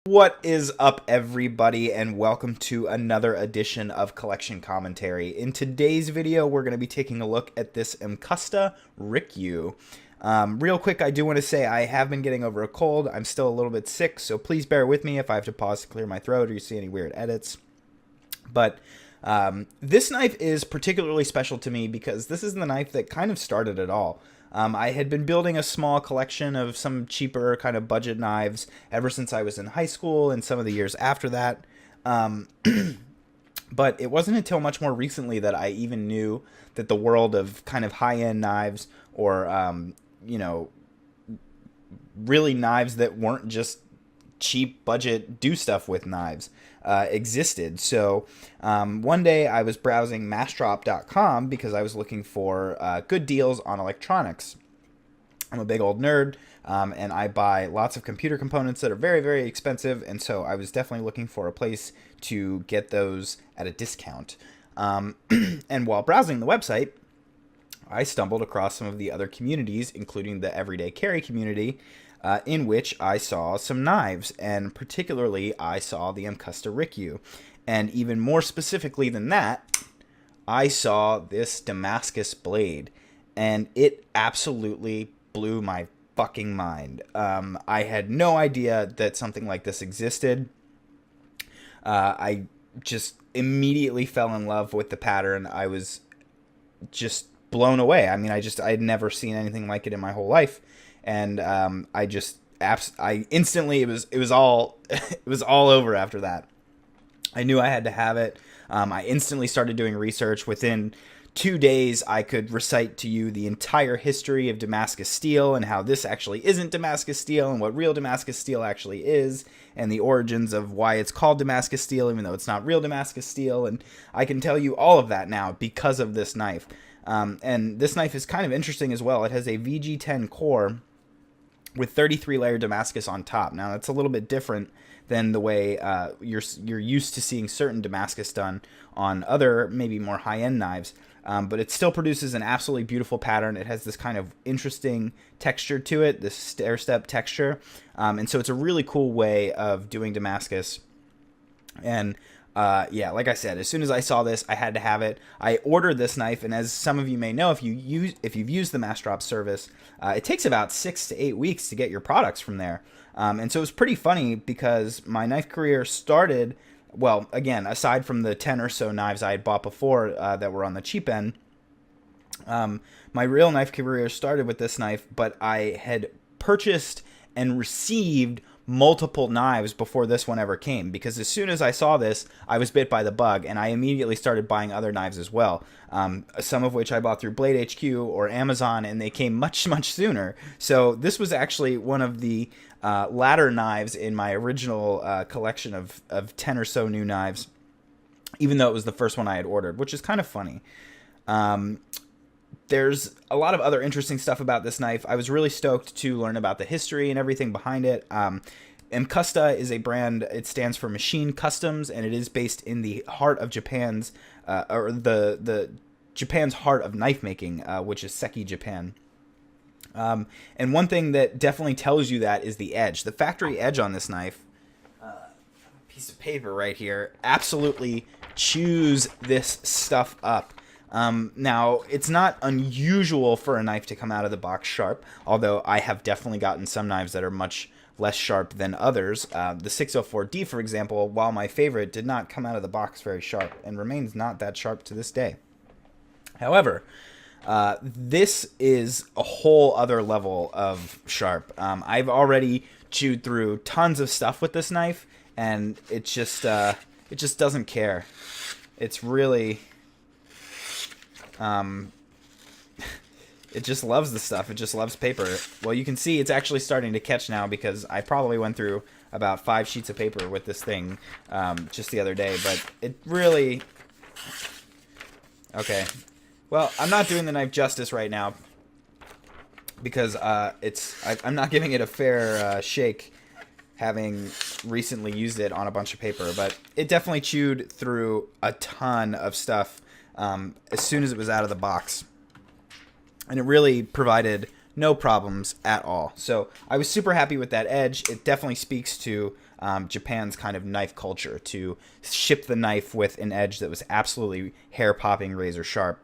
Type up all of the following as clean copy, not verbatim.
What is up, everybody, and welcome to another edition of Collection Commentary. In today's video, we're going to be taking a look at this MCusta Rikyu. Real quick, I do want to say I have been getting over a cold. I'm still a little bit sick, so please bear with me if I have to pause to clear my throat or you see any weird edits. But this knife is particularly special to me because this is the knife that kind of started it all. I had been building a small collection of some cheaper kind of budget knives ever since I was in high school and some of the years after that. But it wasn't until much more recently that I even knew that the world of kind of high-end knives or, really knives that weren't just cheap budget do stuff with knives existed. So one day I was browsing massdrop.com because I was looking for good deals on electronics. I'm a big old nerd, and I buy lots of computer components that are very, very expensive, and so I was definitely looking for a place to get those at a discount. And while browsing the website, I stumbled across some of the other communities, including the everyday carry community, in which I saw some knives, and particularly I saw the MCusta Rikyu. And even more specifically than that, I saw this Damascus blade, and it absolutely blew my fucking mind. I had no idea that something like this existed. I just immediately fell in love with the pattern. I was just blown away. I mean, I had never seen anything like it in my whole life. And I instantly, it was all it was all over after that. I knew I had to have it. I instantly started doing research. Within 2 days, I could recite to you the entire history of Damascus steel and how this actually isn't Damascus steel and what real Damascus steel actually is and the origins of why it's called Damascus steel even though it's not real Damascus steel. And I can tell you all of that now because of this knife. And this knife is kind of interesting as well. It has a VG10 core with 33-layer Damascus on top. Now, that's a little bit different than the way you're used to seeing certain Damascus done on other, maybe more high-end knives. But it still produces an absolutely beautiful pattern. It has this kind of interesting texture to it, this stair-step texture. And so it's a really cool way of doing Damascus. And yeah, like I said, as soon as I saw this, I had to have it. I ordered this knife, and as some of you may know, if you've used the MassDrop service, it takes about 6 to 8 weeks to get your products from there. And so it was pretty funny because my knife career started, well, again, aside from the 10 or so knives I had bought before that were on the cheap end, my real knife career started with this knife, but I had purchased and received multiple knives before this one ever came, because as soon as I saw this, I was bit by the bug, and I immediately started buying other knives as well, some of which I bought through Blade HQ or Amazon, and they came much, much sooner. So this was actually one of the latter knives in my original collection of 10 or so new knives, even though it was the first one I had ordered, which is kind of funny. There's a lot of other interesting stuff about this knife. I was really stoked to learn about the history and everything behind it. MCusta is a brand. It stands for Machine Customs, and it is based in the heart of Japan's, or the Japan's heart of knife making, which is Seki, Japan. And one thing that definitely tells you that is the edge. The factory edge on this knife, piece of paper right here, absolutely chews this stuff up. Now, it's not unusual for a knife to come out of the box sharp, although I have definitely gotten some knives that are much less sharp than others. The 604D, for example, while my favorite, did not come out of the box very sharp and remains not that sharp to this day. However, this is a whole other level of sharp. I've already chewed through tons of stuff with this knife, and it just doesn't care. It's really... it just loves the stuff. It just loves paper. Well, you can see it's actually starting to catch now because I probably went through about 5 sheets of paper with this thing just the other day, but it really... Okay. Well, I'm not doing the knife justice right now because I'm not giving it a fair shake, having recently used it on a bunch of paper, but it definitely chewed through a ton of stuff as soon as it was out of the box. And it really provided no problems at all. So I was super happy with that edge. It definitely speaks to Japan's kind of knife culture to ship the knife with an edge that was absolutely hair-popping, razor sharp.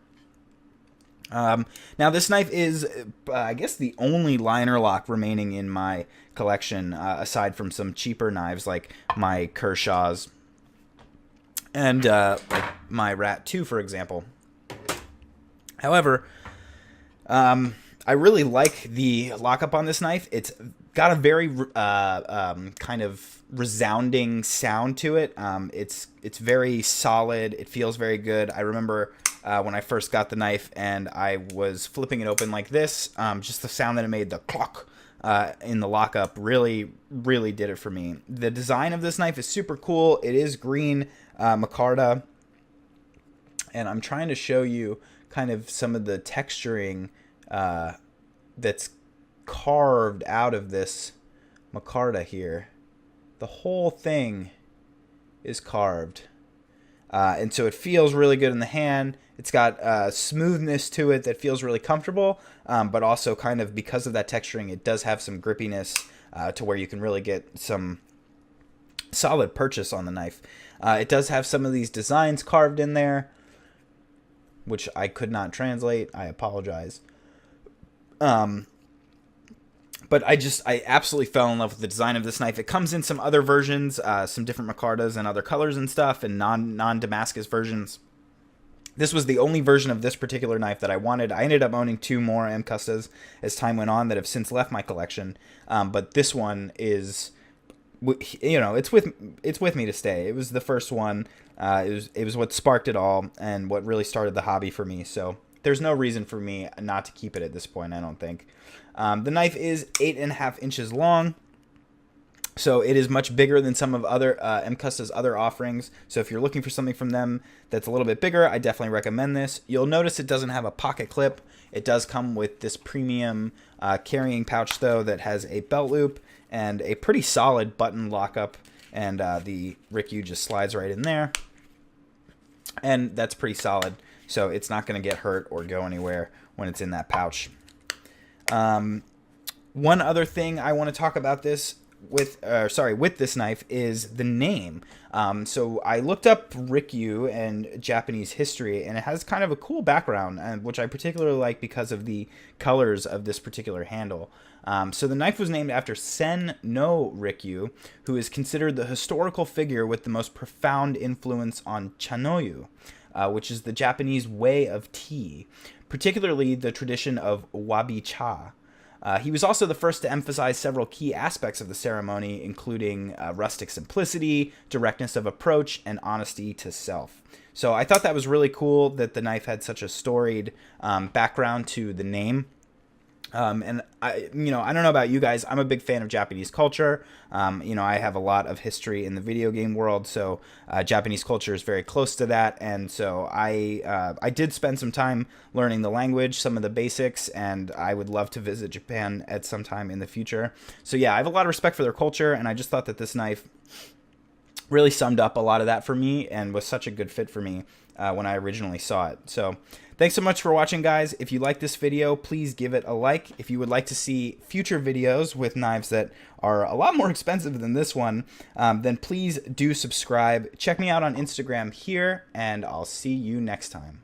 Now this knife is, I guess, the only liner lock remaining in my collection, aside from some cheaper knives like my Kershaw's and like my Rat 2, for example. However, I really like the lockup on this knife. It's got a very kind of resounding sound to it. It's very solid. It feels very good. I remember when I first got the knife and I was flipping it open like this, just the sound that it made, the clock in the lockup, really did it for me. The design of this knife is super cool. It is green micarta, and I'm trying to show you kind of some of the texturing that's carved out of this micarta here. The whole thing is carved. And so it feels really good in the hand. It's got smoothness to it that feels really comfortable, but also kind of because of that texturing, it does have some grippiness to where you can really get some solid purchase on the knife. It does have some of these designs carved in there, which I could not translate. I apologize. But I absolutely fell in love with the design of this knife. It comes in some other versions, some different micartas and other colors and stuff, and non-Damascus versions. This was the only version of this particular knife that I wanted. I ended up owning 2 more MCustas as time went on that have since left my collection. But this one is, you know, it's with me to stay. It was the first one. It was what sparked it all and what really started the hobby for me. So there's no reason for me not to keep it at this point, I don't think. The knife is 8.5 inches long, so it is much bigger than some of other MCusta's other offerings. So if you're looking for something from them that's a little bit bigger, I definitely recommend this. You'll notice it doesn't have a pocket clip. It does come with this premium carrying pouch, though, that has a belt loop and a pretty solid button lockup, and the Rikyu just slides right in there, and that's pretty solid. So it's not going to get hurt or go anywhere when it's in that pouch. One other thing I want to talk about this with this knife is the name. So I looked up Rikyu and Japanese history, and it has kind of a cool background, which I particularly like because of the colors of this particular handle. So the knife was named after Sen no Rikyu, who is considered the historical figure with the most profound influence on chanoyu, which is the Japanese way of tea, particularly the tradition of wabi cha. He was also the first to emphasize several key aspects of the ceremony, including rustic simplicity, directness of approach, and honesty to self. So I thought that was really cool that the knife had such a storied background to the name. And I don't know about you guys. I'm a big fan of Japanese culture. I have a lot of history in the video game world, so Japanese culture is very close to that. And so I did spend some time learning the language, some of the basics, and I would love to visit Japan at some time in the future. So yeah, I have a lot of respect for their culture, and I just thought that this knife really summed up a lot of that for me and was such a good fit for me when I originally saw it. So thanks so much for watching, guys. If you like this video, please give it a like. If you would like to see future videos with knives that are a lot more expensive than this one, then please do subscribe. Check me out on Instagram here, and I'll see you next time.